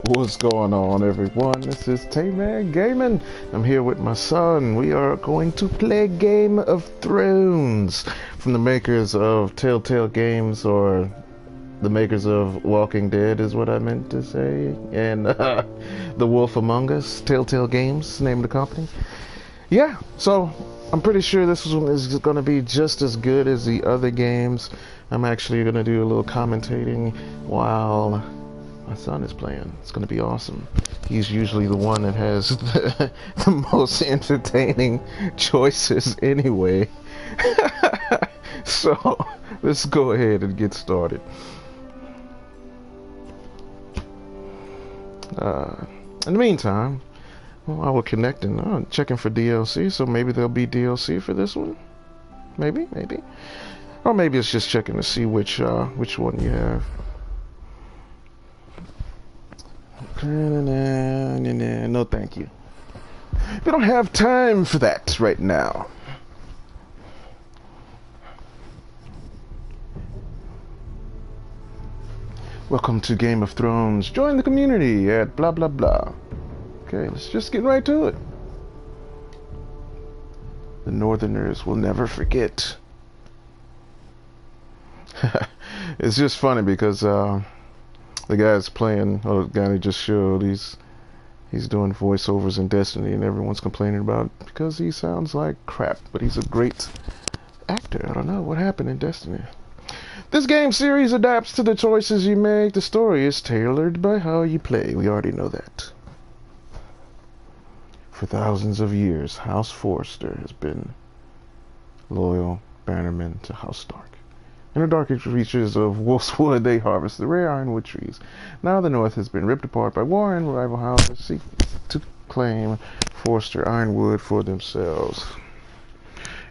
What's going on, everyone? This is Tay-Man Gaming. I'm here with my son. We are going to play Game of Thrones from the makers of Telltale Games, or the makers of Walking Dead is what I meant to say, and The Wolf Among Us. Telltale Games, name of the company. Yeah, so I'm pretty sure this one is going to be just as good as the other games. I'm actually going to do a little commentating while my son is playing. It's going to be awesome. He's usually the one that has the most entertaining choices anyway. So let's go ahead and get started. In the meantime, while we're connecting, I'm checking for DLC, so maybe there'll be DLC for this one. Maybe. Or maybe it's just checking to see which one you have. No, thank you. We don't have time for that right now. Welcome to Game of Thrones. Join the community at blah blah blah. Okay, let's just get right to it. The Northerners will never forget. It's just funny because the guy's playing, or the guy he just showed, he's doing voiceovers in Destiny, and everyone's complaining about it because he sounds like crap, but he's a great actor. I don't know what happened in Destiny. This game series adapts to the choices you make. The story is tailored by how you play. We already know that. For thousands of years, House Forrester has been loyal bannermen to House Stark. In the darkest reaches of Wolfswood, they harvest the rare ironwood trees. Now the North has been ripped apart by war, and rival houses seek to claim Forrester ironwood for themselves.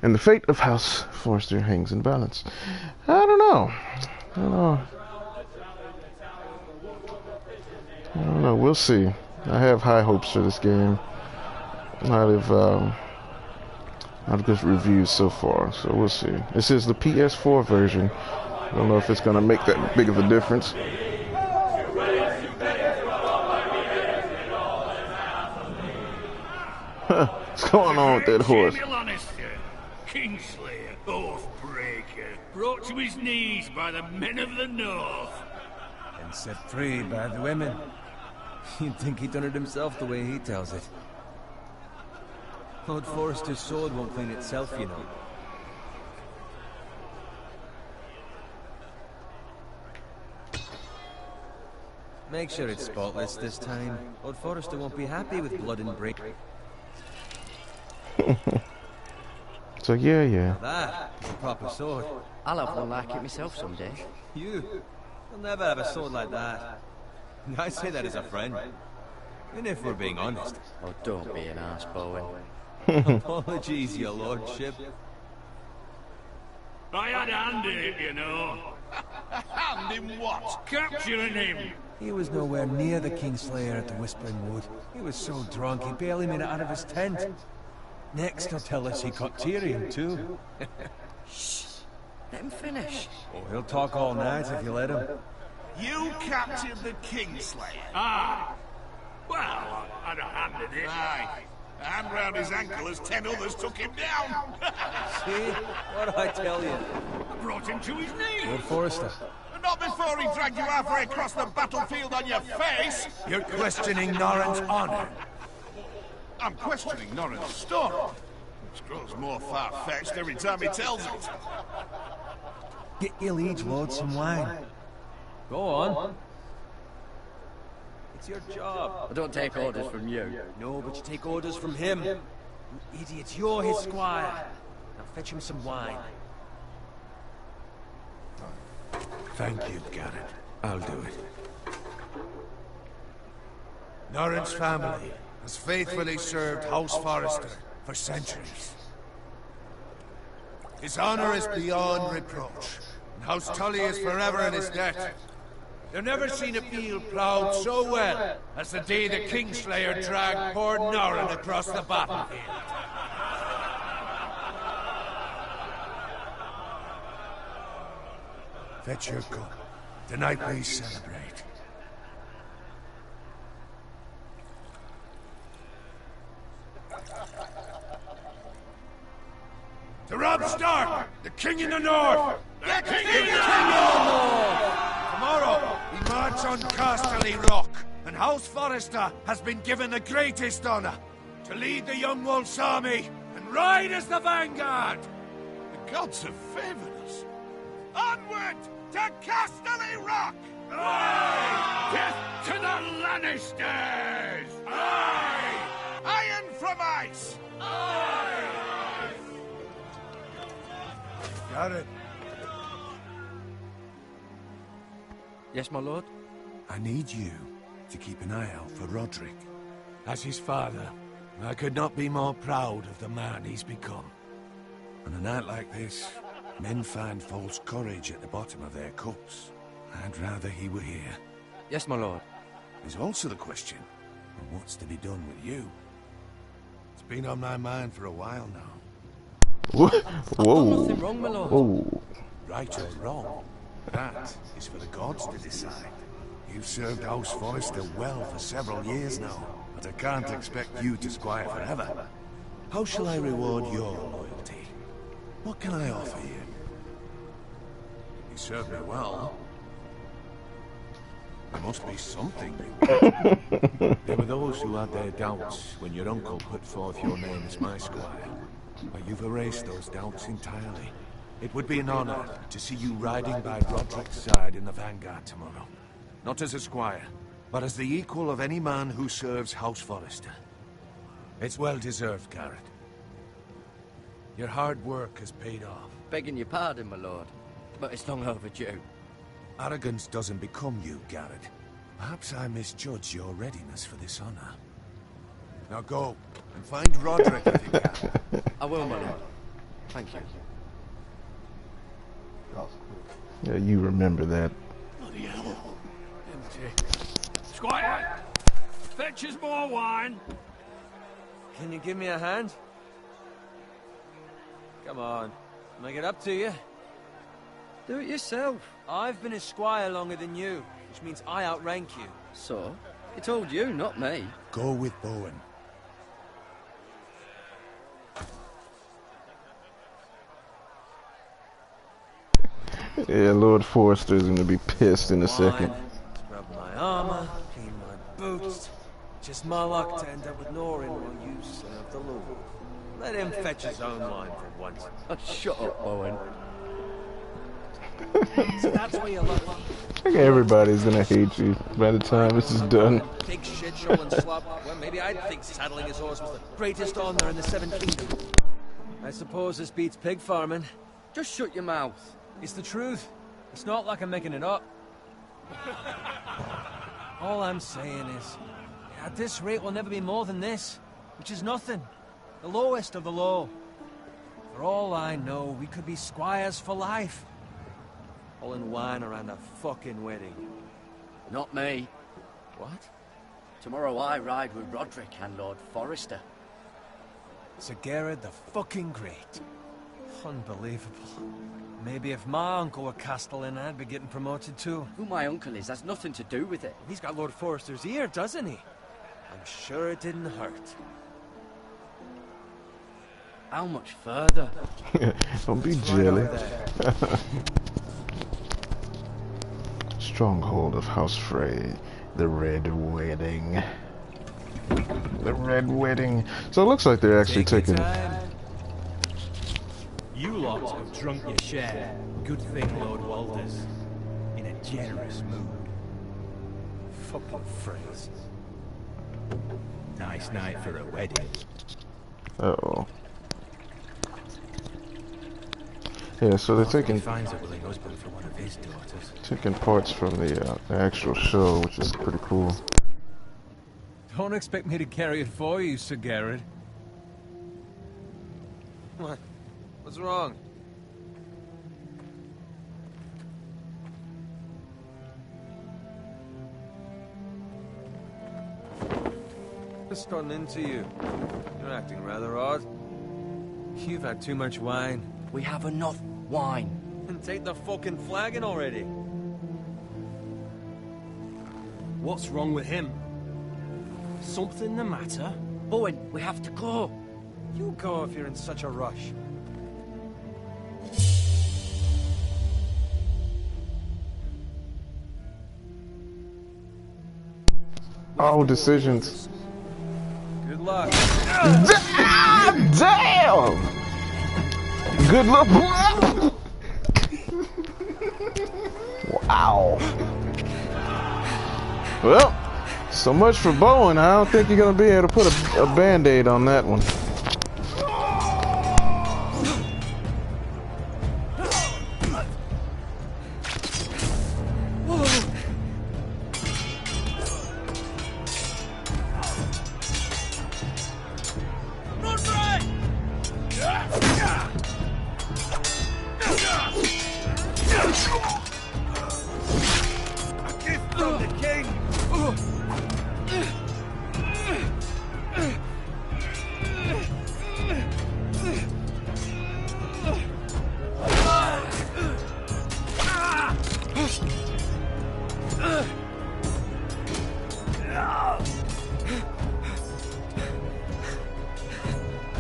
And the fate of House Forrester hangs in balance. I don't know. We'll see. I have high hopes for this game. Not good reviews so far, so we'll see. This is the PS4 version. I don't know if it's going to make that big of a difference. What's going on with that horse? Kingslayer, Oathbreaker, brought to his knees by the men of the North. And set free by the women. You'd think he done it himself the way he tells it. Lord Forrester's sword won't clean itself, you know. Make sure it's spotless this time. Lord Forrester won't be happy with blood and break. So yeah. Now that's a proper sword. I'll have one like it myself someday. You'll never have a sword like that. I say that as a friend. And if we're being honest. Oh, don't be an arse, Bowen. Apologies, your lordship. I had a hand in it, you know. Hand in what? Capturing him. He was nowhere near the Kingslayer at the Whispering Wood. He was so drunk he barely made it out of his tent. Next he'll tell us he caught Tyrion too. Shh. Let him finish. Oh, he'll talk all night if you let him. You captured the Kingslayer. Ah. Well, I had a hand in it. Aye. A hand round his ankle as 10 others took him down. See? What did I tell you? Brought him to his knees. Lord Forrester. Not before he dragged you halfway across the battlefield on your face. You're questioning Norrin's honor. I'm questioning Norrin's story, which grows more far-fetched every time he tells it. Get your liege lord some wine. Go on. It's your job. I don't take orders from you. No, but you take orders from him. You idiot, you're his squire. Now fetch him some wine. Thank you, Garrett. I'll do it. Norrin's family has faithfully served House Forrester for centuries. His honor is beyond reproach, and House Tully is forever in his debt. They've never seen a field ploughed so well as the day the Kingslayer dragged poor Norrin across the battlefield. Fetch your cup. Tonight we celebrate. king in the north! The king King in the north! Tomorrow, we march on Casterly Rock, and House Forrester has been given the greatest honor to lead the Young Wolf's army and ride as the vanguard. The gods have favored us. Onward to Casterly Rock! Aye! Death to the Lannisters! Aye! Iron from ice! Aye! Garrett, Yes, my lord? I need you to keep an eye out for Roderick. As his father, I could not be more proud of the man he's become. On a night like this, men find false courage at the bottom of their cups. I'd rather he were here. Yes, my lord. There's also the question of what's to be done with you. It's been on my mind for a while now. Whoa. Nothing wrong, my lord. Whoa. Right or wrong, that is for the gods to decide. You've served House Forrester well for several years now, but I can't expect you to squire forever. How shall I reward your loyalty? What can I offer you? You served me well. There must be something. There were those who had their doubts when your uncle put forth your name as my squire. But you've erased those doubts entirely. It would be an honor to see you riding by Roderick's side in the vanguard tomorrow. Not as a squire, but as the equal of any man who serves House Forrester. It's well deserved, Garrett. Your hard work has paid off. Begging your pardon, my lord, but it's long overdue. Arrogance doesn't become you, Garrett. Perhaps I misjudge your readiness for this honor. Now go, and find Roderick if you can. I will, my lord. Thank you. Yeah, you remember that. Bloody hell. Empty. Squire! Fetch us more wine! Can you give me a hand? Come on, make it up to you. Do it yourself. I've been a squire longer than you, which means I outrank you. So? He told you, not me. Go with Bowen. Yeah, Lord Forrester's gonna be pissed in a second. Scrub my armor, clean my boots. Just my luck to end up with Norin while you serve the Lord. Let him fetch his own wine for once. Oh, shut up, Bowen. So that's where you're lucky. I think everybody's gonna hate you by the time this is done. Big shit show and slop. Well, maybe I'd think saddling his horse was the greatest honor in the Seven Kingdoms. I suppose this beats pig farming. Just shut your mouth. It's the truth. It's not like I'm making it up. All I'm saying is, at this rate we'll never be more than this, which is nothing. The lowest of the low. For all I know, we could be squires for life. All in wine around a fucking wedding. Not me. What? Tomorrow I ride with Roderick and Lord Forrester. Sir Gerard the fucking Great. Unbelievable. Maybe if my uncle were Castellan, I'd be getting promoted too. Who my uncle is has nothing to do with it. He's got Lord Forrester's ear, doesn't he? I'm sure it didn't hurt. How much further? Don't be Right jelly. over there. Stronghold of House Frey. The Red Wedding. The Red Wedding. So it looks like they're actually Take your taking... time. You lot have drunk your share. Good thing Lord Walter's in a generous mood. Fucking phrase. Nice night for a wedding. Uh-oh. Yeah, so they're He taking finds a willing husband for one of his daughters. parts from the actual show, which is pretty cool. Don't expect me to carry it for you, Sir Gerard. What? What's wrong? Just gotten into you. You're acting rather odd. You've had too much wine. We have enough wine. And take the fucking flagon already. What's wrong with him? Something the matter? Bowen, we have to go. You go if you're in such a rush. all decisions. Good luck. Damn! Good luck. Wow. Well, so much for Bowen. I don't think you're gonna be able to put a band-aid on that one.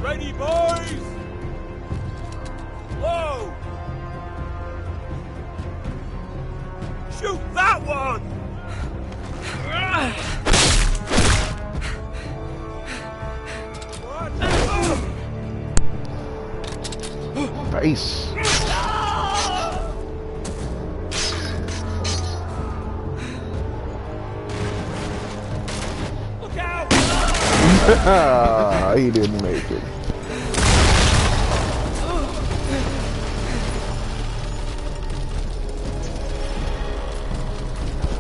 Ready, boys! Whoa! Shoot that one! Face. Look out! He didn't make it.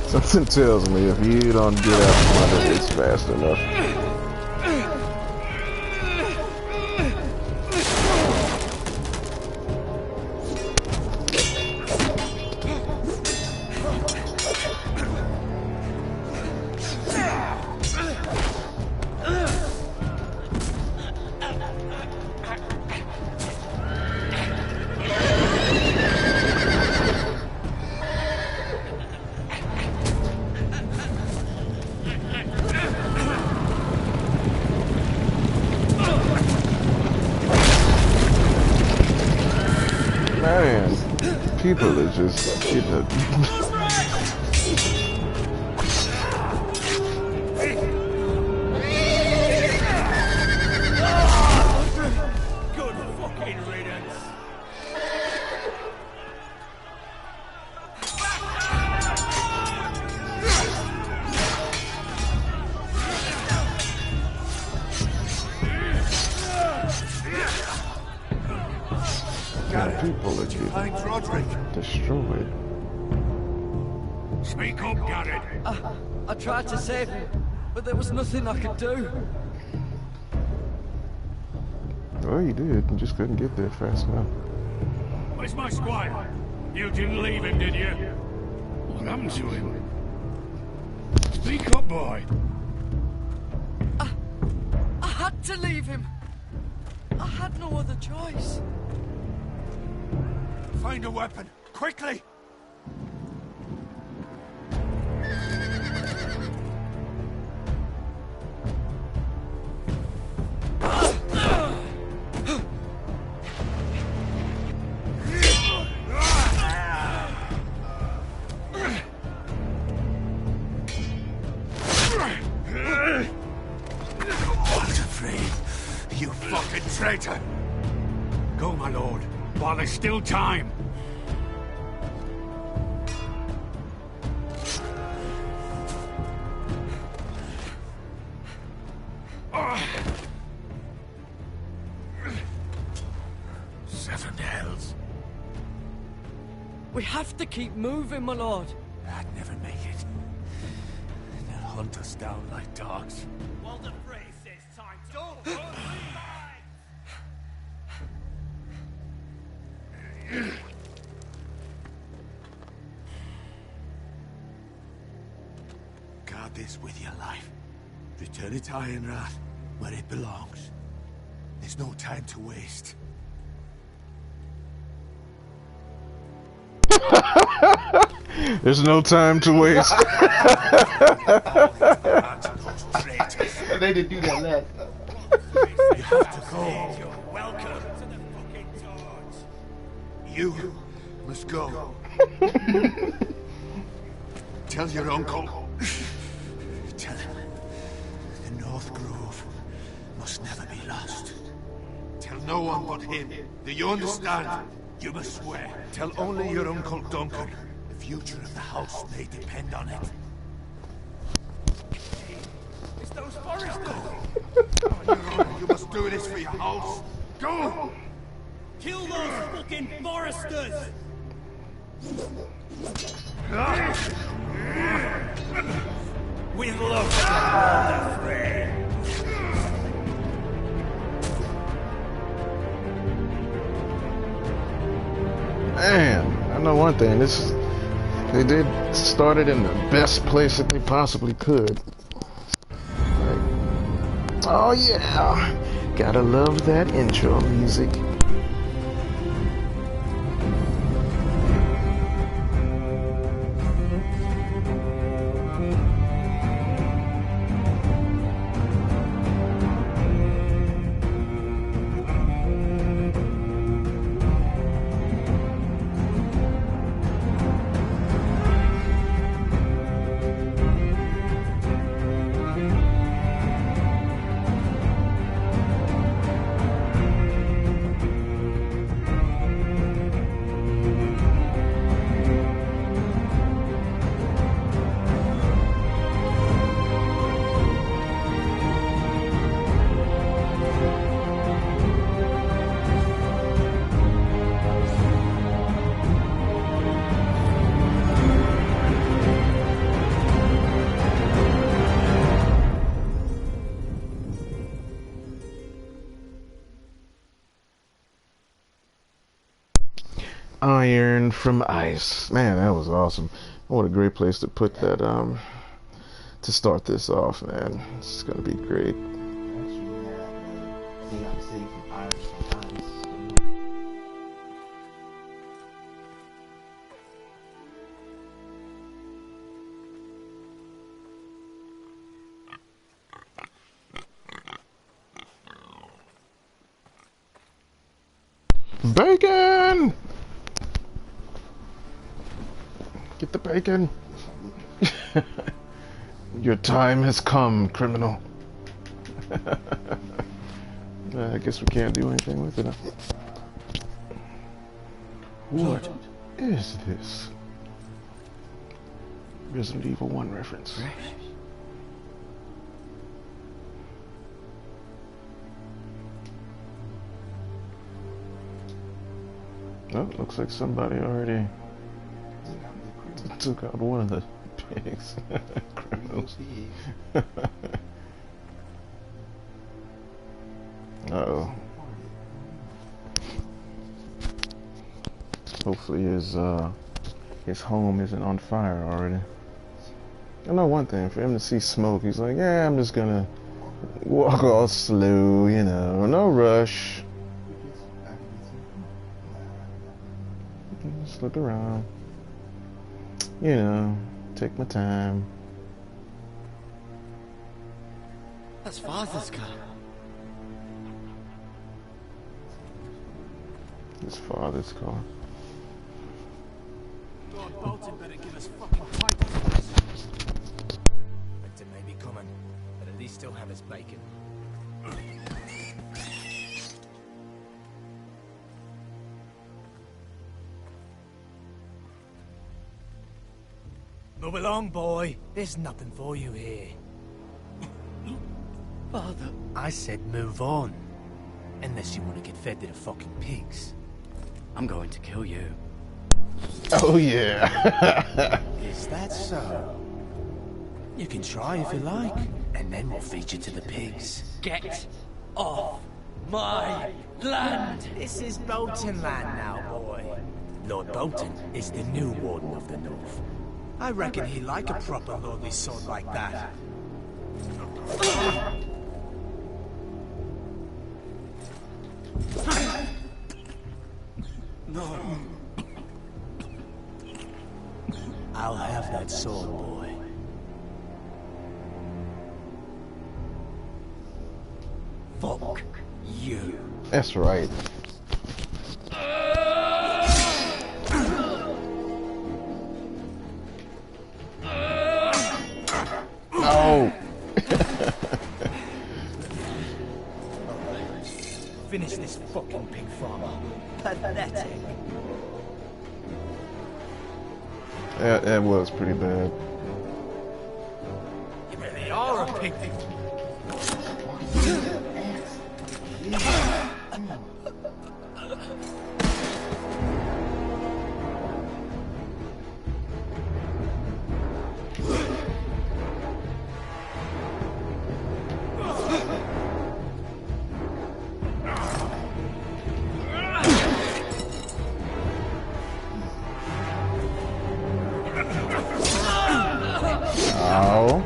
Something tells me if you don't get out from under this fast enough. Man, people are just getting a... Good fucking riddance! People are getting Find Roderick. destroyed. Speak up, Garrett. I tried to save him, but there was nothing I could do. Well, you did. You just couldn't get there fast enough. Where's my squire? You didn't leave him, did you? What happened to him? Speak up, boy. I had to leave him. I had no other choice. Find a weapon, quickly! You fucking traitor! Go, my lord, while there's still time. Seven hells. We have to keep moving, my lord. I'd never make it. They'll hunt us down like dogs. Well, the phrase says time to go. Guard this with your life. Return it to Ironrath, where it belongs. There's no time to waste. There's no time to waste. They didn't do that last. You have to go. You're welcome to the fucking torch. You must go. Tell your uncle. Tell him North Grove must never be lost. Tell no one but him. Do you understand? You must swear. Tell only your Uncle Duncan. The future of the house may depend on it. It's those foresters! On your own, you must do this for your house. Go! Kill those fucking foresters! With love, Walder. Man, I know one thing. They did start it in the best place that they possibly could. Like, oh yeah, gotta love that intro music. Iron from ice. Man, that was awesome. What a great place to put that, to start this off, man. It's gonna be great. Bacon! Get the bacon. Your time has come, criminal. I guess we can't do anything with it. What is this? Resident Evil 1 reference. Oh, looks like somebody already took out one of the pigs. Criminals. Uh-oh. Hopefully his home isn't on fire already. I know one thing, for him to see smoke, he's like, yeah, I'm just gonna walk all slow, you know, no rush. Just look around. You know, take my time. That's Father's car. His father's car. Lord Bolton better give us fucking titles. Victor may be coming, but at least still have his bacon. Move along, boy. There's nothing for you here. Father. I said move on. Unless you want to get fed to the fucking pigs. I'm going to kill you. Oh yeah. Is that so? You can try if you like, and then we'll feed you to the pigs. Get off my land! This is Bolton land now, boy. Lord Bolton is the new Warden of the North. I reckon he'd like a proper lordly sword like that. No. I'll have that sword, boy. Fuck you. That's right. No. this fucking pig farmer. Pathetic. Yeah, that was pretty bad. You really are a pig. Ow.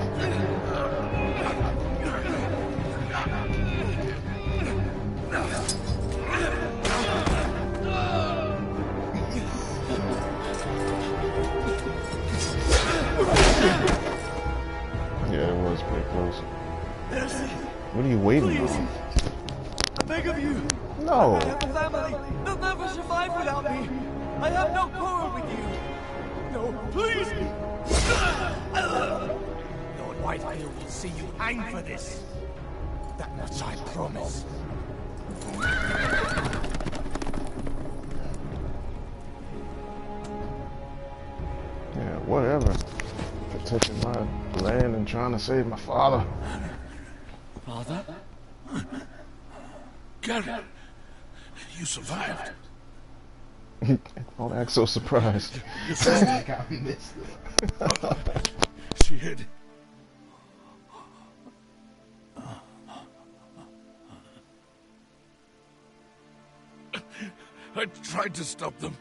Yeah, it was pretty close. What are you waiting on? I beg of you. No. I have a family. They'll never survive without me. I have no quarrel with you. No, please. Lord Whitehill will see you hang for this. That much I promise. Yeah, whatever. Protecting my land and trying to save my father. Father? Garrett, you survived. Don't act so surprised. She hid. I tried to stop them.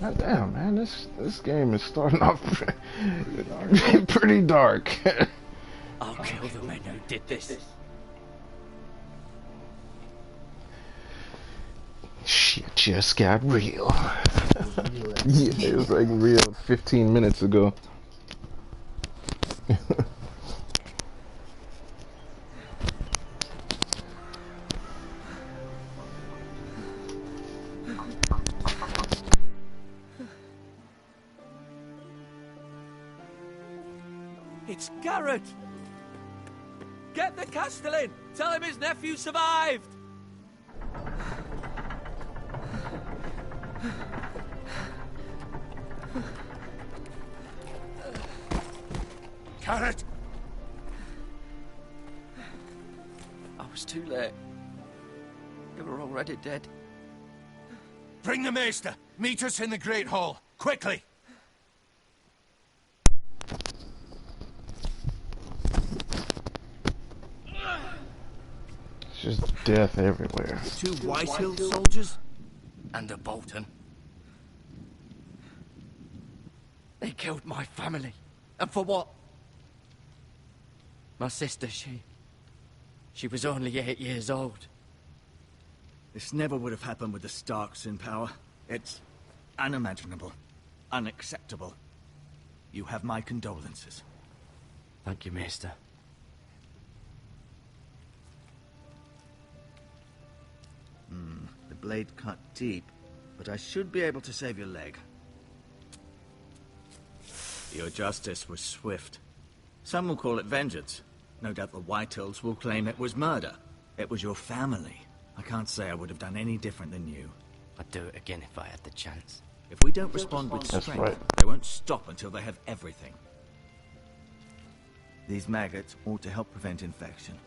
God damn, man, this game is starting off pretty dark. I'll kill the men who did this. Shit just got real. Yeah, it was like real 15 minutes ago. It's Garrett! Get the Castellan! Tell him his nephew survived! Garrett! I was too late. You were already dead. Bring the maester. Meet us in the Great Hall. Quickly! It's just death everywhere. 2 Whitehill soldiers? And a Bolton. They killed my family. And for what? My sister, she was only 8 years old. This never would have happened with the Starks in power. It's unimaginable. Unacceptable. You have my condolences. Thank you, Maester. The blade cut deep, but I should be able to save your leg. Your justice was swift. Some will call it vengeance. No doubt the Whitehills will claim it was murder. It was your family. I can't say I would have done any different than you. I'd do it again if I had the chance. If we don't respond with That's strength, right. they won't stop until they have everything. These maggots ought to help prevent infection.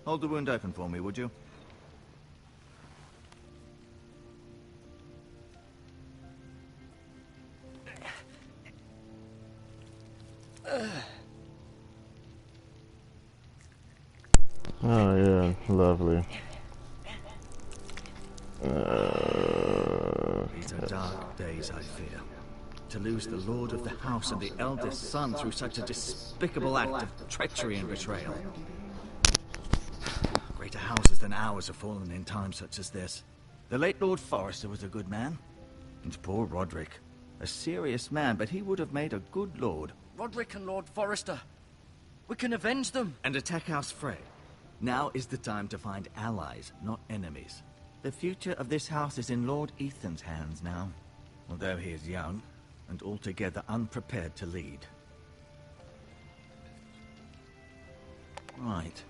Hold the wound open for me, would you? Oh yeah, lovely. These are dark days, I fear. To lose the lord of the house and the eldest son through such a despicable act of treachery and betrayal. Greater houses than ours have fallen in times such as this. The late Lord Forrester was a good man. And poor Roderick. A serious man, but he would have made a good lord. Roderick and Lord Forrester. We can avenge them. And attack House Frey. Now is the time to find allies, not enemies. The future of this house is in Lord Ethan's hands now. Although he is young, and altogether unprepared to lead. Right.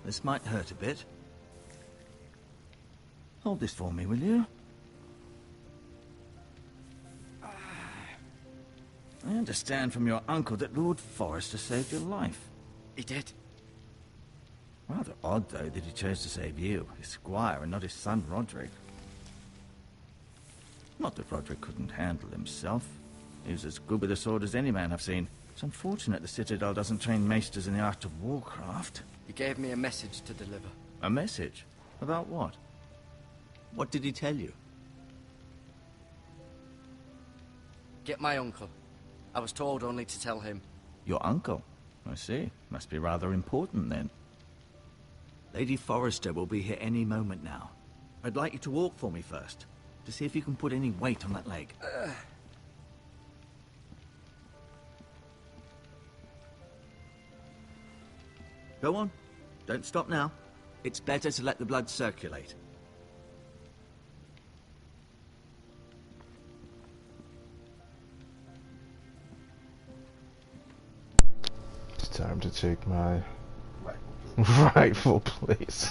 This might hurt a bit. Hold this for me, will you? I understand from your uncle that Lord Forrester saved your life. He did. Rather odd, though, that he chose to save you, his squire, and not his son, Roderick. Not that Roderick couldn't handle himself. He was as good with a sword as any man I've seen. It's unfortunate the Citadel doesn't train maesters in the art of warcraft. He gave me a message to deliver. A message? About what? What did he tell you? Get my uncle. I was told only to tell him. Your uncle? I see. Must be rather important, then. Lady Forrester will be here any moment now. I'd like you to walk for me first, to see if you can put any weight on that leg. Go on. Don't stop now. It's better to let the blood circulate. It's time to take my rightful place.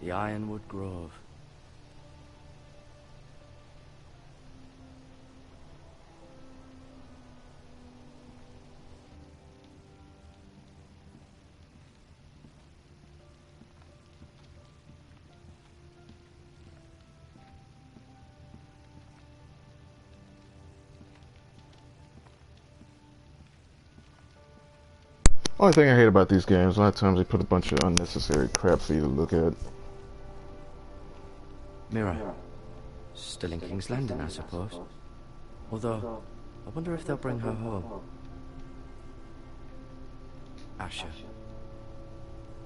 The Ironwood Grove. Only thing I hate about these games, a lot of times they put a bunch of unnecessary crap for you to look at. Mira. Still in King's Landing, I suppose. Although, I wonder if they'll bring her home. Asher.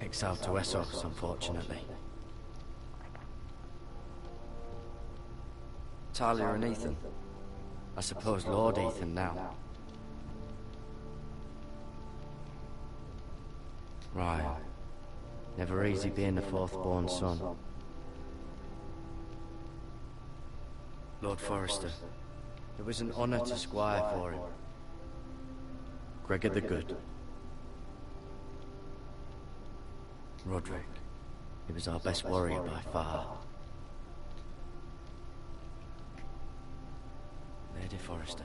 Exiled to Essos, unfortunately. Talia and Ethan. I suppose Lord Ethan now. Right. Never easy being the fourth-born son. Lord Forrester. It was an honour to squire for him. Gregor the Good. Roderick. He was our best warrior by far. Lady Forrester.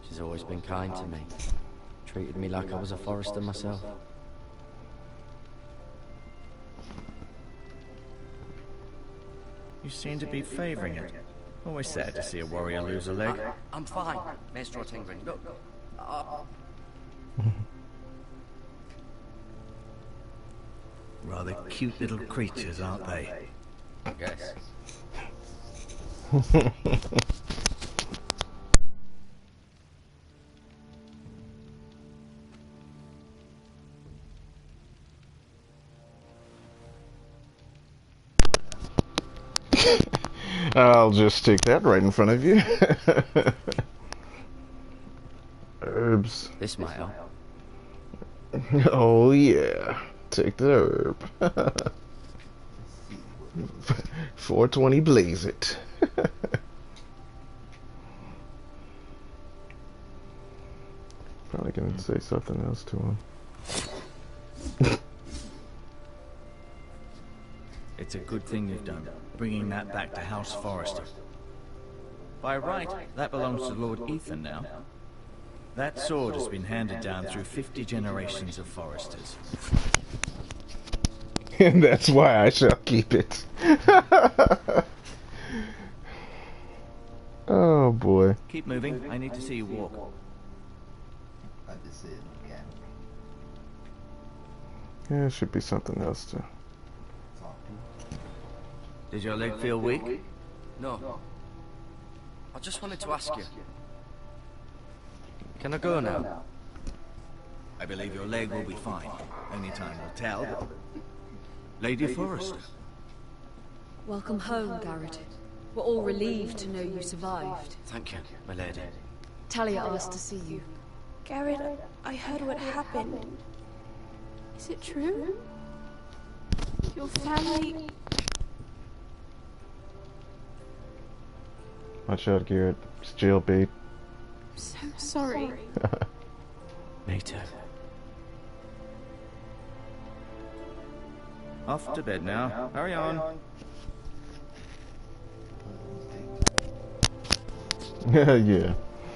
She's always been kind to me. Treated me like I was a Forrester myself. You seem to be favouring it. Always sad to see a warrior lose a leg. I'm fine, Maester Tingren. Look. Rather cute little creatures, aren't they? Yes. I'll just stick that right in front of you. Herbs. This might help. Oh yeah. Take the herb. 420 blaze it. Probably gonna say something else to him. It's a good thing you've done, bringing that back to House Forrester. By right, that belongs to Lord Ethan now. That sword has been handed down through 50 generations of Forresters. And that's why I shall keep it. Oh boy. Keep moving, I need to see you walk. Yeah, there should be something else to... Did your leg feel weak? No. I just wanted to ask you. Can I go now? I believe your leg will be fine. Only time will tell, but... Lady Forrester. Welcome home, Garrett. We're all relieved to know you survived. Thank you, my lady. Talia asked to see you. Garrett, I heard what happened. Is it true? Your family... Watch out, Garrett. It's jailbait. I'm so sorry. Me too. Off to bed now. Hurry on. Yeah.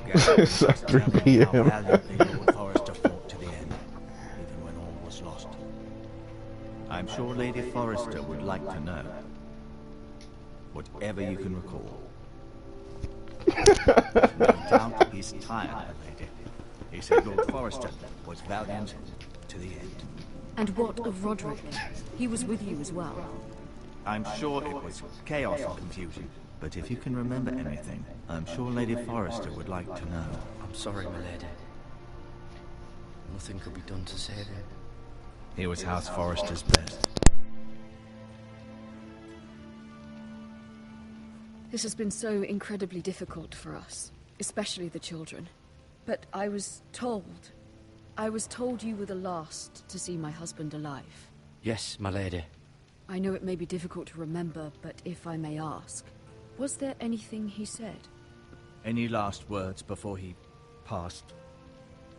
It's like 3 p.m. How valiantly Lord Forrester fought to the end, even when all was lost. I'm sure Lady Forrester would like to know. Whatever you can recall. No doubt he's tired, my lady. He said Lord Forrester was valiant to the end. And what of Roderick? He was with you as well. I'm sure it was chaos and confusion. But if you can remember anything, I'm sure Lady Forrester would like to know. I'm sorry, my lady. Nothing could be done to save him. He was House Forrester's best. This has been so incredibly difficult for us, especially the children. But I was told you were the last to see my husband alive. Yes, my lady. I know it may be difficult to remember, but if I may ask, was there anything he said? Any last words before he passed?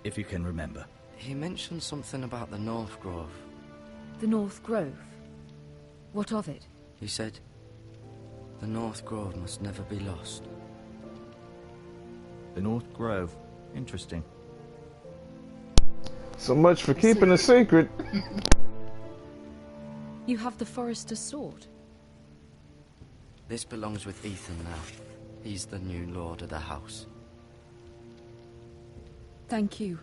If you can remember. He mentioned something about the North Grove. The North Grove? What of it? He said, the North Grove must never be lost. The North Grove. Interesting. So much for keeping a secret. You have the Forrester's sword. This belongs with Ethan now. He's the new lord of the house. Thank you,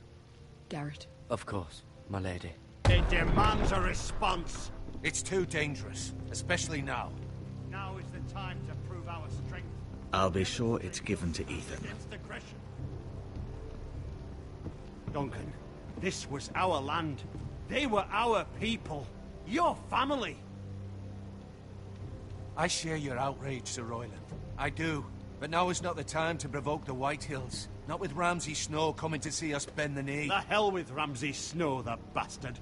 Garrett. Of course, my lady. It demands a response. It's too dangerous, especially now. Now is the time to prove our strength. I'll be sure it's given to Ethan. Against aggression. Duncan, this was our land. They were our people. Your family. I share your outrage, Sir Royland. I do. But now is not the time to provoke the Whitehills. Not with Ramsay Snow coming to see us bend the knee. The hell with Ramsay Snow, the bastard.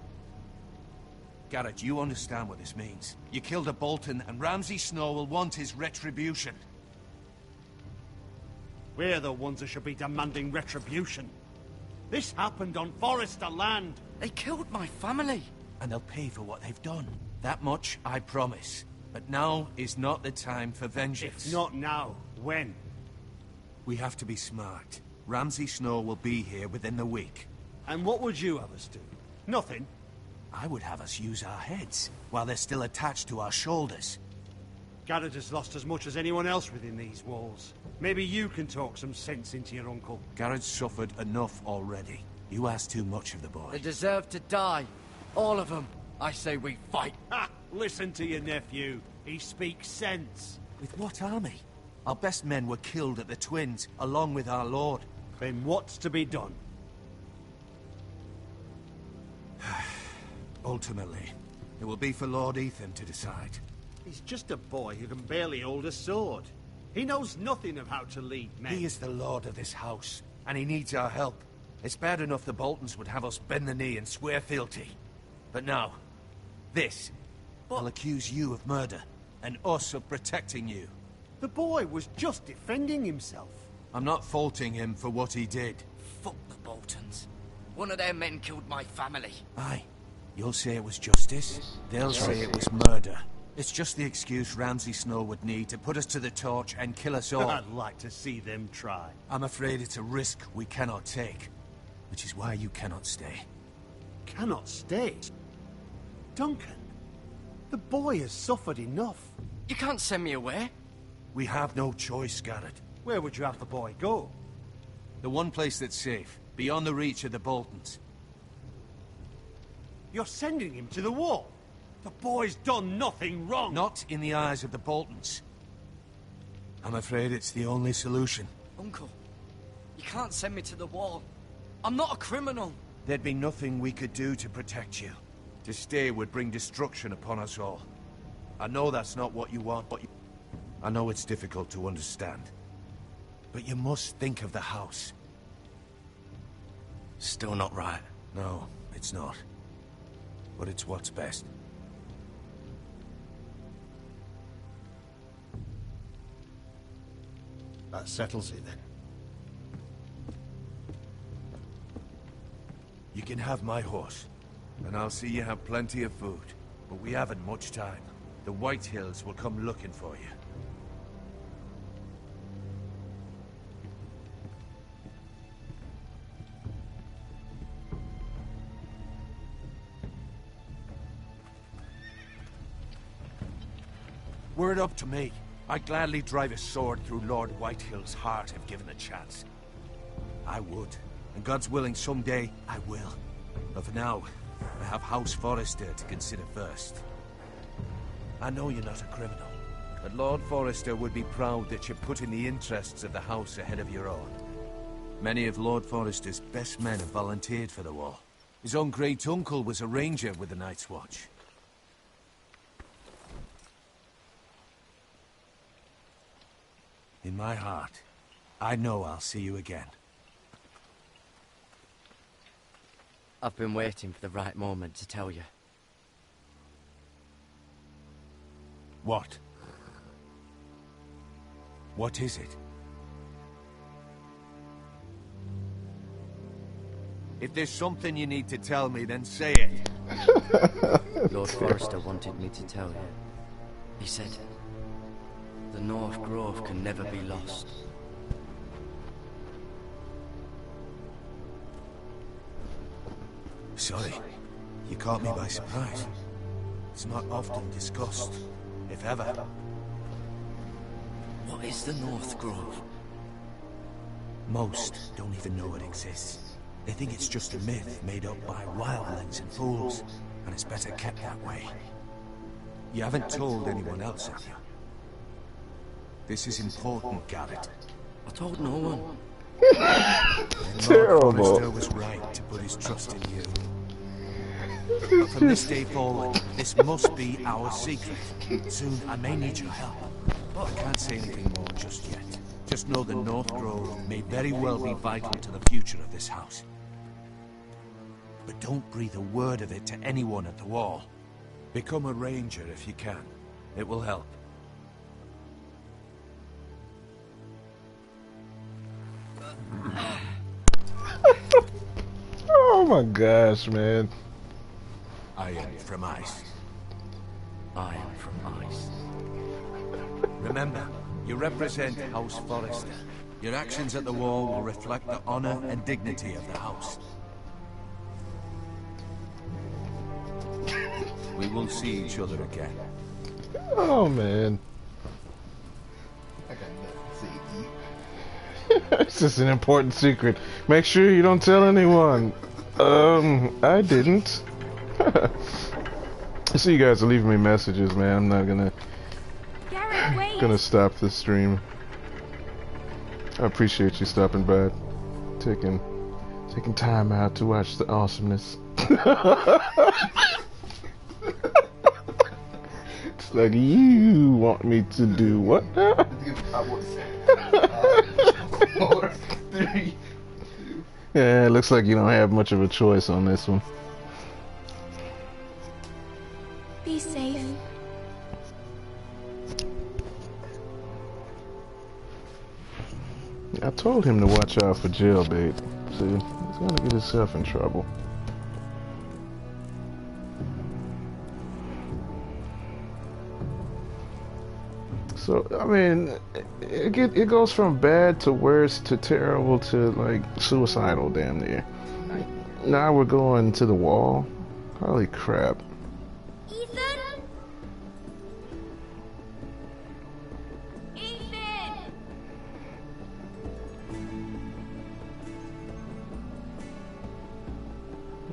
Garrett, you understand what this means. You killed a Bolton, and Ramsay Snow will want his retribution. We're the ones who should be demanding retribution. This happened on Forrester land. They killed my family. And they'll pay for what they've done. That much I promise. But now is not the time for vengeance. If not now, when? We have to be smart. Ramsay Snow will be here within the week. And what would you have us do? Nothing? I would have us use our heads, while they're still attached to our shoulders. Garrett has lost as much as anyone else within these walls. Maybe you can talk some sense into your uncle. Garrett's suffered enough already. You ask too much of the boy. They deserve to die. All of them. I say we fight. Ha! Listen to your nephew. He speaks sense. With what army? Our best men were killed at the Twins, along with our lord. Then what's to be done? Ultimately, it will be for Lord Ethan to decide. He's just a boy who can barely hold a sword. He knows nothing of how to lead men. He is the lord of this house, and he needs our help. It's bad enough the Boltons would have us bend the knee and swear fealty. But now, this will accuse you of murder, and us of protecting you. The boy was just defending himself. I'm not faulting him for what he did. Fuck the Boltons. One of their men killed my family. Aye. You'll say it was justice. They'll say it was murder. It's just the excuse Ramsay Snow would need to put us to the torch and kill us all. I'd like to see them try. I'm afraid it's a risk we cannot take. Which is why you cannot stay. Cannot stay? Duncan, the boy has suffered enough. You can't send me away. We have no choice, Garrett. Where would you have the boy go? The one place that's safe, beyond the reach of the Boltons. You're sending him to the wall? The boy's done nothing wrong. Not in the eyes of the Boltons. I'm afraid it's the only solution. Uncle, you can't send me to the wall. I'm not a criminal. There'd be nothing we could do to protect you. To stay would bring destruction upon us all. I know that's not what you want, but I know it's difficult to understand. But you must think of the house. Still not right. No, it's not. but it's what's best. That settles it then. You can have my horse, and I'll see you have plenty of food. But we haven't much time. The Whitehills will come looking for you. Were it up to me, I'd gladly drive a sword through Lord Whitehill's heart if given a chance. I would, and God's willing someday I will. But for now, I have House Forrester to consider first. I know you're not a criminal, but Lord Forrester would be proud that you're putting the interests of the house ahead of your own. Many of Lord Forrester's best men have volunteered for the war. His own great-uncle was a ranger with the Night's Watch. In my heart, I know I'll see you again. I've been waiting for the right moment to tell you. What? What is it? If there's something you need to tell me, then say it. Lord Forrester wanted me to tell you. He said, the North Grove can never be lost. Sorry, you caught me by surprise. It's not often discussed, if ever. What is the North Grove? Most don't even know it exists. They think it's just a myth made up by wildlings and fools, and it's better kept that way. You haven't told anyone else, have you? This is important, Garrett. I told no one. Terrible. Lord Forrester was right to put his trust in you. But from this day forward, this must be our secret. Soon I may need your help, but I can't say anything more just yet. Just know the North Grove may very well be vital to the future of this house. But don't breathe a word of it to anyone at the wall. Become a ranger if you can. It will help. Oh my gosh, man. I am from ice. I am from ice. Remember, you represent House Forrester. Your actions at the wall will reflect the honor and dignity of the house. We will see each other again. Oh man. I got nothing to say. It's just an important secret. Make sure you don't tell anyone. I didn't. I see you guys are leaving me messages, man. I'm not gonna stop this stream. I appreciate you stopping by, taking time out to watch the awesomeness. It's like, you want me to do what now? 4, 3, 2. Yeah, it looks like you don't have much of a choice on this one. Be safe. I told him to watch out for jailbait. See, he's gonna get himself in trouble. So, I mean, it goes from bad to worse to terrible to, like, suicidal damn near. Now we're going to the wall. Holy crap. Ethan? Ethan!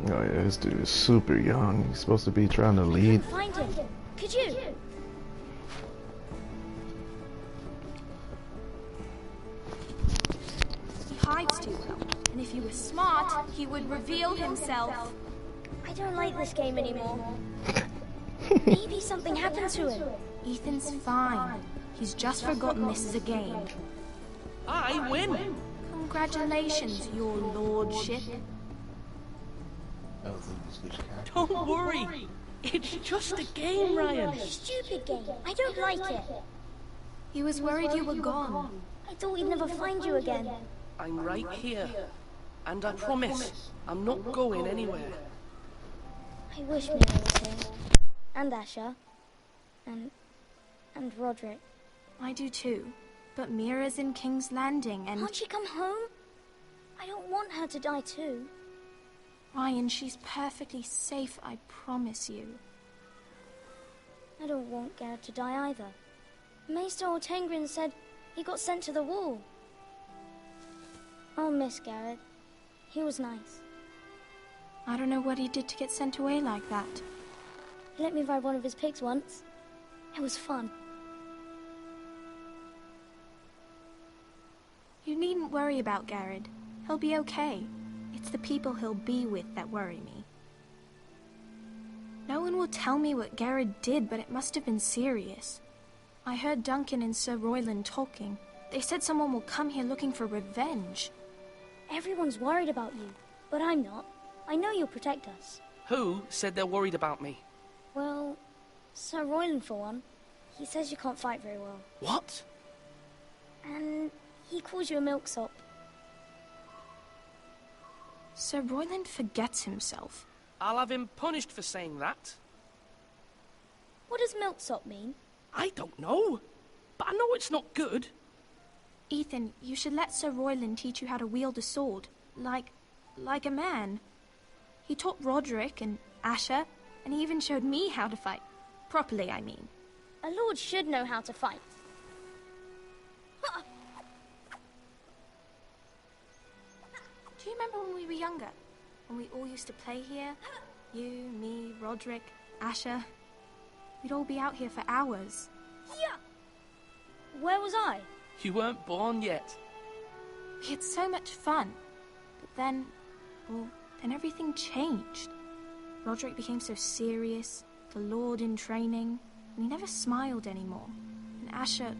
Oh yeah, this dude is super young. He's supposed to be trying to lead. Find him. Could you? He hides too well, and if he was smart, he would reveal himself. I don't like this game anymore. Maybe something happened to him. Ethan's fine. He's just forgotten this is a game. I win! Congratulations, your lordship. That was a switch character. Don't worry. It's just a game, Ryan. Stupid game. I don't like it. He was worried you were gone. I thought we'd never find you again. I'm right here. And I promise, I'm not going anywhere. I wish Mira was here. And Asher. And Roderick. I do too. But Mira's in King's Landing and... Can't she come home? I don't want her to die too. Ryan, she's perfectly safe, I promise you. I don't want Garrett to die either. Maester Ortengrin said he got sent to the wall. I'll miss Garrett. He was nice. I don't know what he did to get sent away like that. He let me ride one of his pigs once. It was fun. You needn't worry about Garrett. He'll be okay. It's the people he'll be with that worry me. No one will tell me what Garrett did, but it must have been serious. I heard Duncan and Sir Royland talking. They said someone will come here looking for revenge. Everyone's worried about you, but I'm not. I know you'll protect us. Who said they're worried about me? Well, Sir Royland for one. He says you can't fight very well. What? And he calls you a milksop. Sir Royland forgets himself. I'll have him punished for saying that. What does milksop mean? I don't know, but I know it's not good. Ethan, you should let Sir Royland teach you how to wield a sword, like a man. He taught Roderick and Asher, and he even showed me how to fight. Properly, I mean. A lord should know how to fight. Do you remember when we were younger? When we all used to play here? You, me, Roderick, Asher. We'd all be out here for hours. Yeah. Where was I? You weren't born yet. We had so much fun. But then, then everything changed. Roderick became so serious, the Lord in training, and he never smiled anymore. And Asher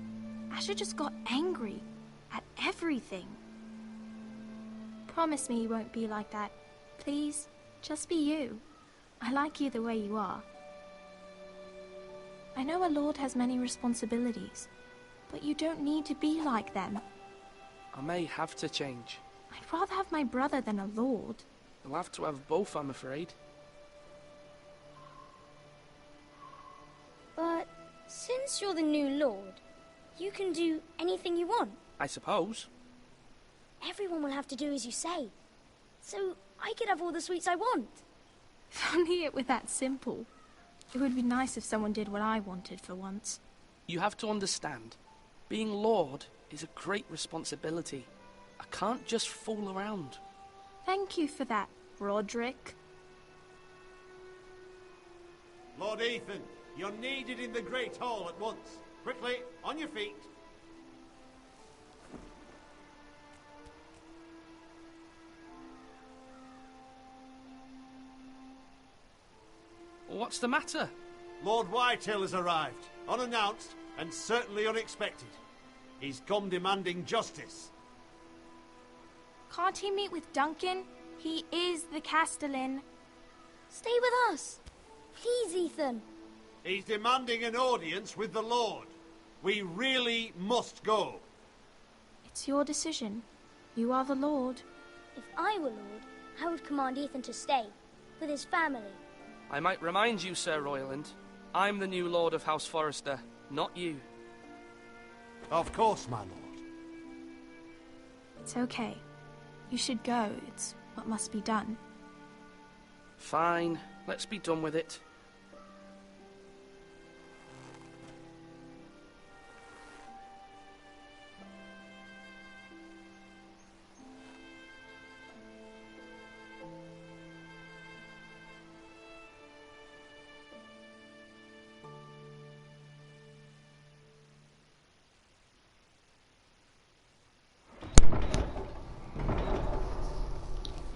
just got angry at everything. Promise me you won't be like that. Please, just be you. I like you the way you are. I know a lord has many responsibilities, but you don't need to be like them. I may have to change. I'd rather have my brother than a lord. You'll have to have both, I'm afraid. But since you're the new lord, you can do anything you want. I suppose. Everyone will have to do as you say. So I could have all the sweets I want. If only it were that simple. It would be nice if someone did what I wanted for once. You have to understand, being Lord is a great responsibility. I can't just fool around. Thank you for that, Roderick. Lord Ethan, you're needed in the Great Hall at once. Quickly, on your feet. What's the matter? Lord Whitehill has arrived, unannounced and certainly unexpected. He's come demanding justice. Can't he meet with Duncan? He is the Castellan. Stay with us. Please, Ethan. He's demanding an audience with the Lord. We really must go. It's your decision. You are the Lord. If I were Lord, I would command Ethan to stay, with his family. I might remind you, Sir Royland, I'm the new Lord of House Forrester, not you. Of course, my lord. It's okay. You should go. It's what must be done. Fine. Let's be done with it.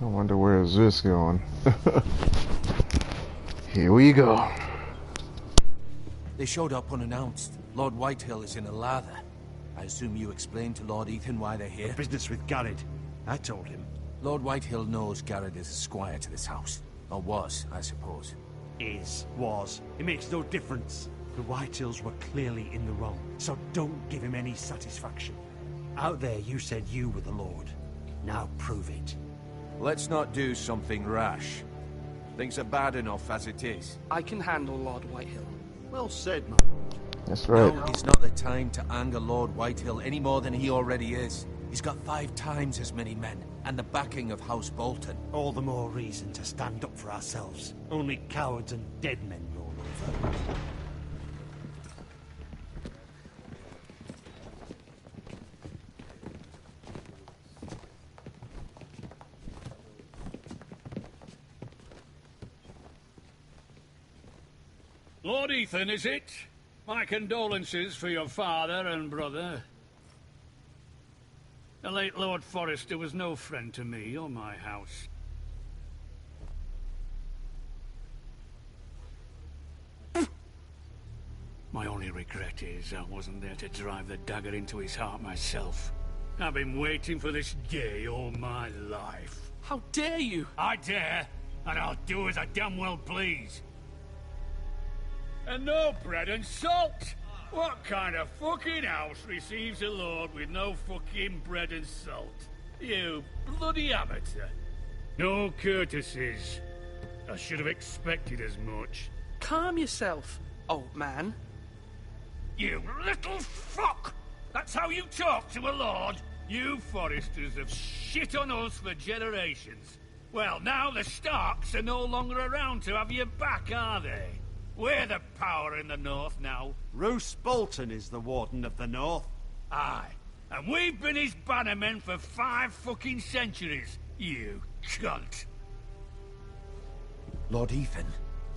I wonder where is this going? Here we go. They showed up unannounced. Lord Whitehill is in a lather. I assume you explained to Lord Ethan why they're here? Business with Garrett. I told him. Lord Whitehill knows Garrett is a squire to this house. Or was, I suppose. Was. It makes no difference. The Whitehills were clearly in the wrong, so don't give him any satisfaction. Out there you said you were the Lord. Now prove it. Let's not do something rash. Things are bad enough as it is. I can handle Lord Whitehill. Well said, man. That's right. No, it's not the time to anger Lord Whitehill any more than he already is. He's got 5 times as many men, and the backing of House Bolton. All the more reason to stand up for ourselves. Only cowards and dead men roll over. Lord Ethan, is it? My condolences for your father and brother. The late Lord Forrester was no friend to me or my house. My only regret is I wasn't there to drive the dagger into his heart myself. I've been waiting for this day all my life. How dare you? I dare, and I'll do as I damn well please. And no bread and salt! What kind of fucking house receives a lord with no fucking bread and salt? You bloody amateur. No courtesies. I should have expected as much. Calm yourself, old man. You little fuck! That's how you talk to a lord? You Forresters have shit on us for generations. Well, now the Starks are no longer around to have your back, are they? We're the power in the north now. Roose Bolton is the Warden of the North. Aye. And we've been his bannermen for 5 fucking centuries, you cunt. Lord Ethan,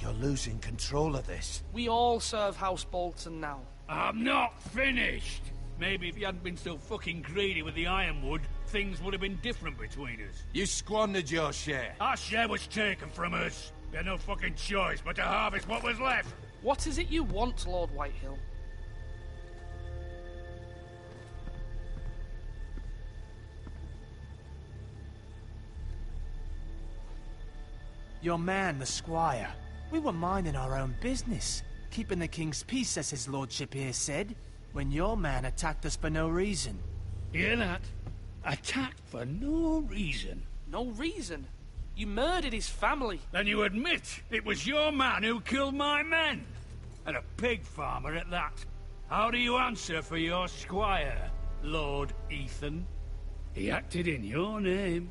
you're losing control of this. We all serve House Bolton now. I'm not finished. Maybe if you hadn't been so fucking greedy with the ironwood, things would have been different between us. You squandered your share. Our share was taken from us. We had no fucking choice but to harvest what was left. What is it you want, Lord Whitehill? Your man, the squire. We were minding our own business, keeping the king's peace, as his lordship here said, when your man attacked us for no reason. Hear that? Attacked for no reason. No reason? You murdered his family. Then you admit it was your man who killed my men. And a pig farmer at that. How do you answer for your squire, Lord Ethan? He acted in your name.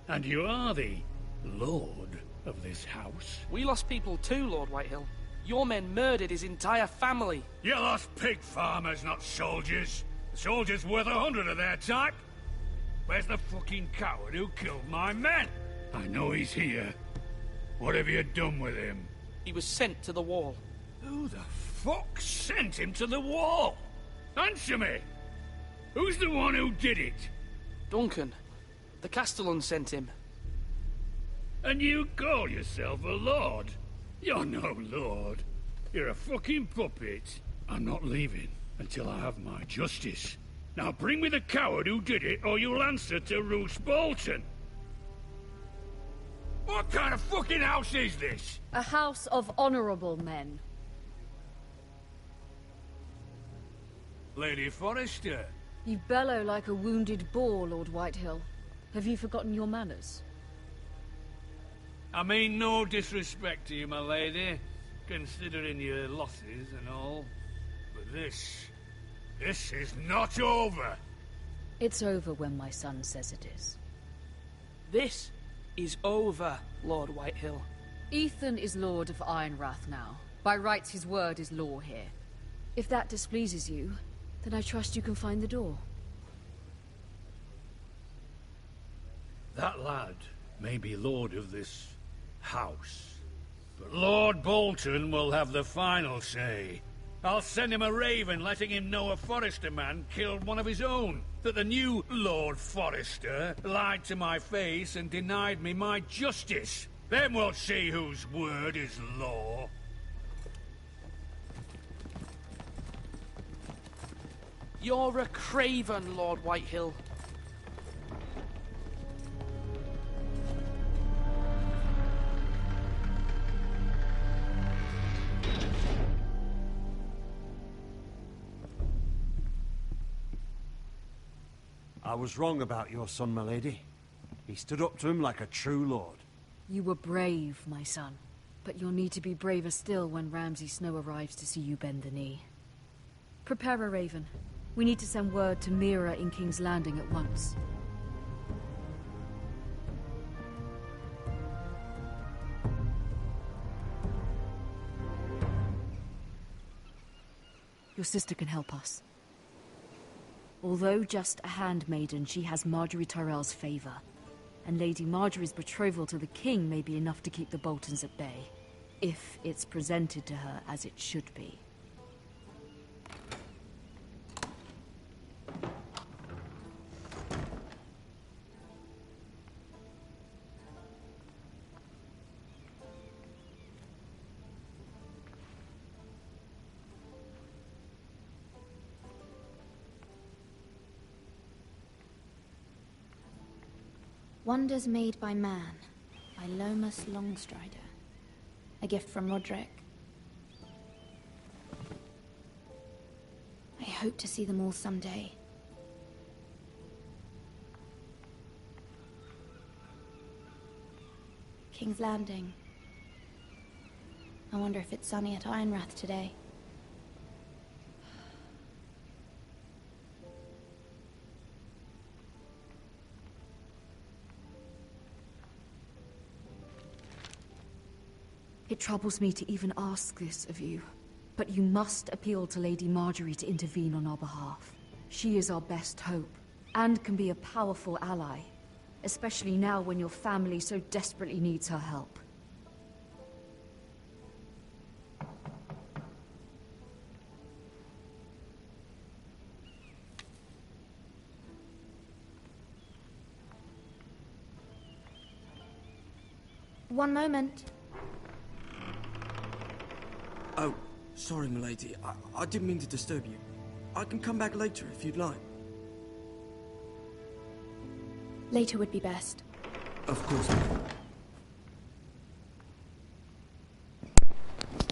And you are the lord of this house. We lost people too, Lord Whitehill. Your men murdered his entire family. You lost pig farmers, not soldiers. The soldiers worth 100 of their type. Where's the fucking coward who killed my men? I know he's here. What have you done with him? He was sent to the wall. Who the fuck sent him to the wall? Answer me! Who's the one who did it? Duncan. The Castellan sent him. And you call yourself a lord? You're no lord. You're a fucking puppet. I'm not leaving until I have my justice. Now bring me the coward who did it, or you'll answer to Roose Bolton. What kind of fucking house is this? A house of honorable men. Lady Forrester. You bellow like a wounded boar, Lord Whitehill. Have you forgotten your manners? I mean no disrespect to you, my lady, considering your losses and all. But this is not over. It's over when my son says it is. This is over, Lord Whitehill. Ethan is Lord of Ironrath now. By rights, his word is law here. If that displeases you, then I trust you can find the door. That lad may be lord of this house, but Lord Bolton will have the final say. I'll send him a raven letting him know a Forrester man killed one of his own. That the new Lord Forrester lied to my face and denied me my justice. Then we'll see whose word is law. You're a craven, Lord Whitehill. I was wrong about your son, my lady. He stood up to him like a true lord. You were brave, my son. But you'll need to be braver still when Ramsay Snow arrives to see you bend the knee. Prepare a raven. We need to send word to Mira in King's Landing at once. Your sister can help us. Although just a handmaiden, she has Marjorie Tyrell's favor. And Lady Marjorie's betrothal to the king may be enough to keep the Boltons at bay. If it's presented to her as it should be. Wonders Made by Man, by Lomas Longstrider. A gift from Roderick. I hope to see them all someday. King's Landing. I wonder if it's sunny at Ironrath today. It troubles me to even ask this of you, but you must appeal to Lady Marjorie to intervene on our behalf. She is our best hope, and can be a powerful ally, especially now when your family so desperately needs her help. One moment. Oh, sorry, milady. I didn't mean to disturb you. I can come back later if you'd like. Later would be best. Of course.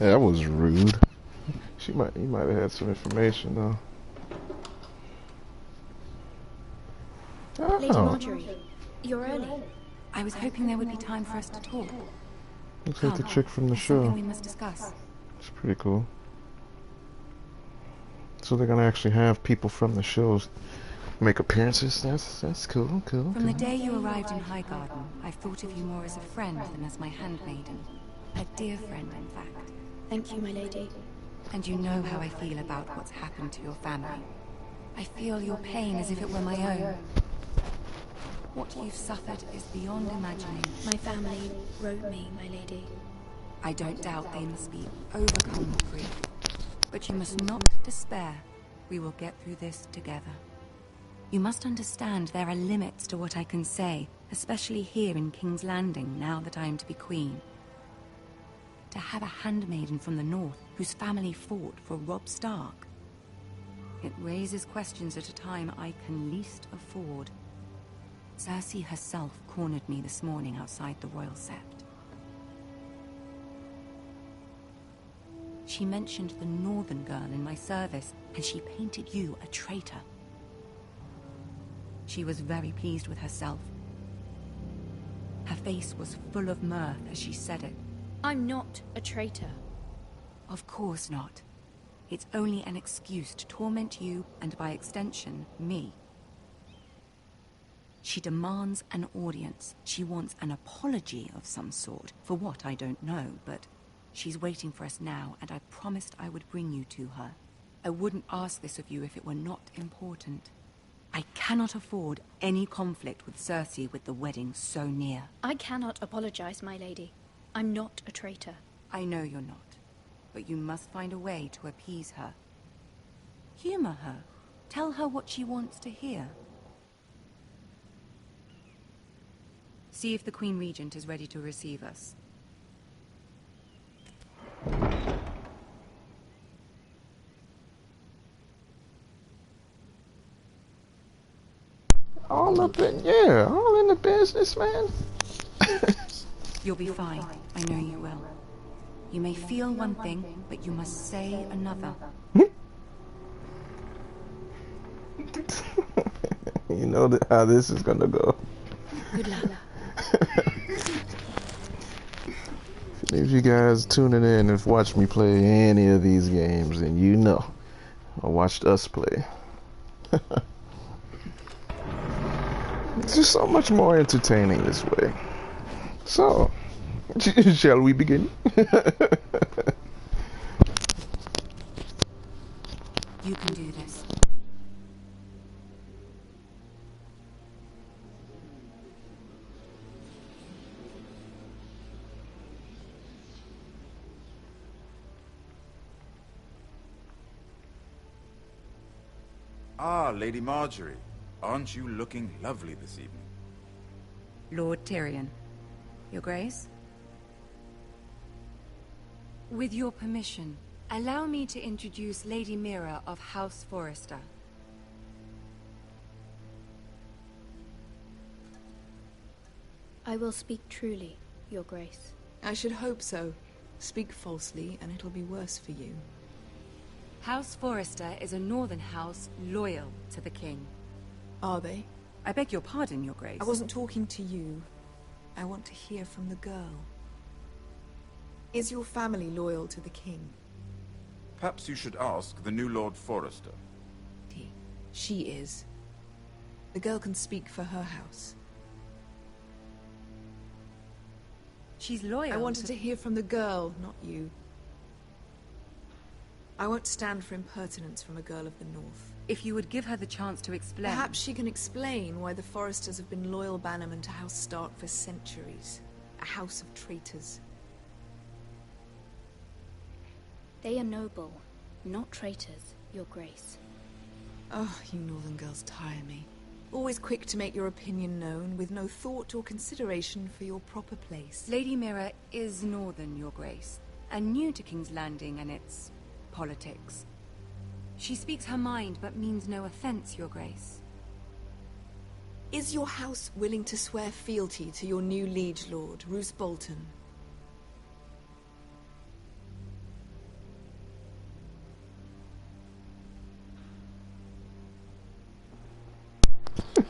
Yeah, that was rude. He might have had some information though. Oh. Lady Marjorie, you're early. I was hoping there would be time for us to talk. Looks like the chick from the show. Something we must discuss. It's pretty cool. So they're gonna actually have people from the shows make appearances. That's cool. From the day you arrived in Highgarden, I've thought of you more as a friend than as my handmaiden. A dear friend, in fact. Thank you, my lady. And you know how I feel about what's happened to your family. I feel your pain as if it were my own. What you've suffered is beyond imagining. My family wrote me, my lady. I don't doubt they must be overcome with grief. But you must not despair. We will get through this together. You must understand there are limits to what I can say, especially here in King's Landing, now that I am to be queen. To have a handmaiden from the north, whose family fought for Robb Stark. It raises questions at a time I can least afford. Cersei herself cornered me this morning outside the Royal Sept. She mentioned the northern girl in my service, and she painted you a traitor. She was very pleased with herself. Her face was full of mirth as she said it. I'm not a traitor. Of course not. It's only an excuse to torment you, and by extension, me. She demands an audience. She wants an apology of some sort, for what I don't know, but she's waiting for us now, and I promised I would bring you to her. I wouldn't ask this of you if it were not important. I cannot afford any conflict with Cersei with the wedding so near. I cannot apologize, my lady. I'm not a traitor. I know you're not, but you must find a way to appease her. Humor her. Tell her what she wants to hear. See if the Queen Regent is ready to receive us. All in the business, man. You'll be fine. I know you will. You may feel one thing, but you must say another. You know how this is gonna go. Good luck. If you guys tuning in and watch me play any of these games, then you know I watched us play. It's just so much more entertaining this way. So, shall we begin? You can do this. Ah, Lady Marjorie. Aren't you looking lovely this evening? Lord Tyrion. Your Grace? With your permission, allow me to introduce Lady Mira of House Forrester. I will speak truly, Your Grace. I should hope so. Speak falsely, and it'll be worse for you. House Forrester is a northern house loyal to the king. Are they? I beg your pardon, Your Grace. I wasn't talking to you. I want to hear from the girl. Is your family loyal to the king? Perhaps you should ask the new Lord Forrester. She is. The girl can speak for her house. She's loyal. I wanted to hear from the girl, not you. I won't stand for impertinence from a girl of the North. If you would give her the chance to explain... Perhaps she can explain why the Forresters have been loyal bannermen to House Stark for centuries. A house of traitors. They are noble, not traitors, Your Grace. Oh, you northern girls tire me. Always quick to make your opinion known, with no thought or consideration for your proper place. Lady Mira is northern, Your Grace, and new to King's Landing and its politics. She speaks her mind, but means no offense, Your Grace. Is your house willing to swear fealty to your new liege lord, Roose Bolton?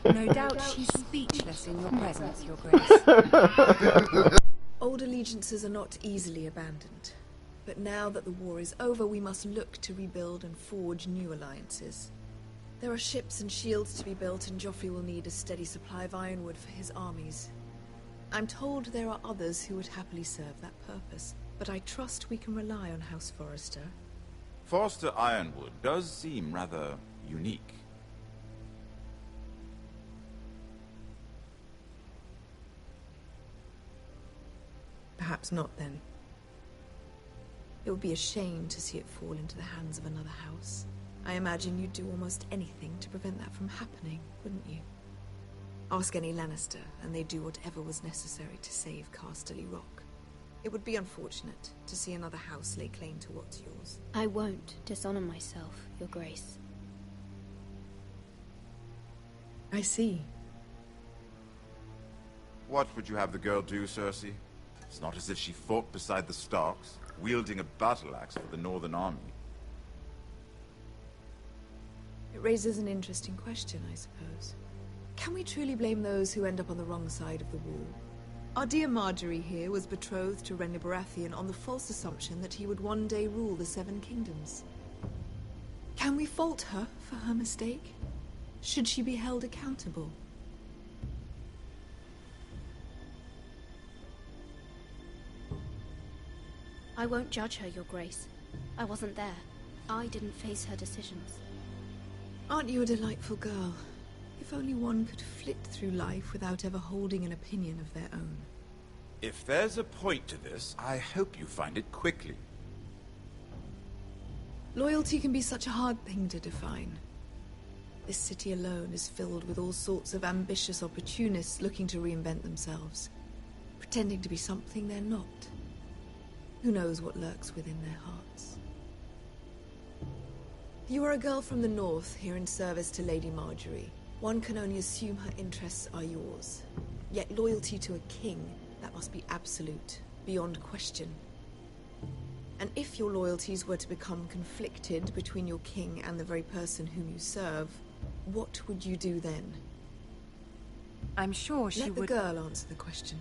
No doubt she's speechless in your presence, Your Grace. Old allegiances are not easily abandoned. But now that the war is over, we must look to rebuild and forge new alliances. There are ships and shields to be built, and Joffrey will need a steady supply of ironwood for his armies. I'm told there are others who would happily serve that purpose, but I trust we can rely on House Forrester. Forrester Ironwood does seem rather unique. Perhaps not, then. It would be a shame to see it fall into the hands of another house. I imagine you'd do almost anything to prevent that from happening, wouldn't you? Ask any Lannister, and they'd do whatever was necessary to save Casterly Rock. It would be unfortunate to see another house lay claim to what's yours. I won't dishonor myself, Your Grace. I see. What would you have the girl do, Cersei? It's not as if she fought beside the Starks, wielding a battle axe for the Northern Army. It raises an interesting question, I suppose. Can we truly blame those who end up on the wrong side of the wall? Our dear Marjorie here was betrothed to Renly Baratheon on the false assumption that he would one day rule the Seven Kingdoms. Can we fault her for her mistake? Should she be held accountable? I won't judge her, Your Grace. I wasn't there. I didn't face her decisions. Aren't you a delightful girl? If only one could flit through life without ever holding an opinion of their own. If there's a point to this, I hope you find it quickly. Loyalty can be such a hard thing to define. This city alone is filled with all sorts of ambitious opportunists looking to reinvent themselves, pretending to be something they're not. Who knows what lurks within their hearts? You are a girl from the north, here in service to Lady Marjorie. One can only assume her interests are yours. Yet loyalty to a king, that must be absolute, beyond question. And if your loyalties were to become conflicted between your king and the very person whom you serve, what would you do then? I'm sure she Let the would... girl answer the question.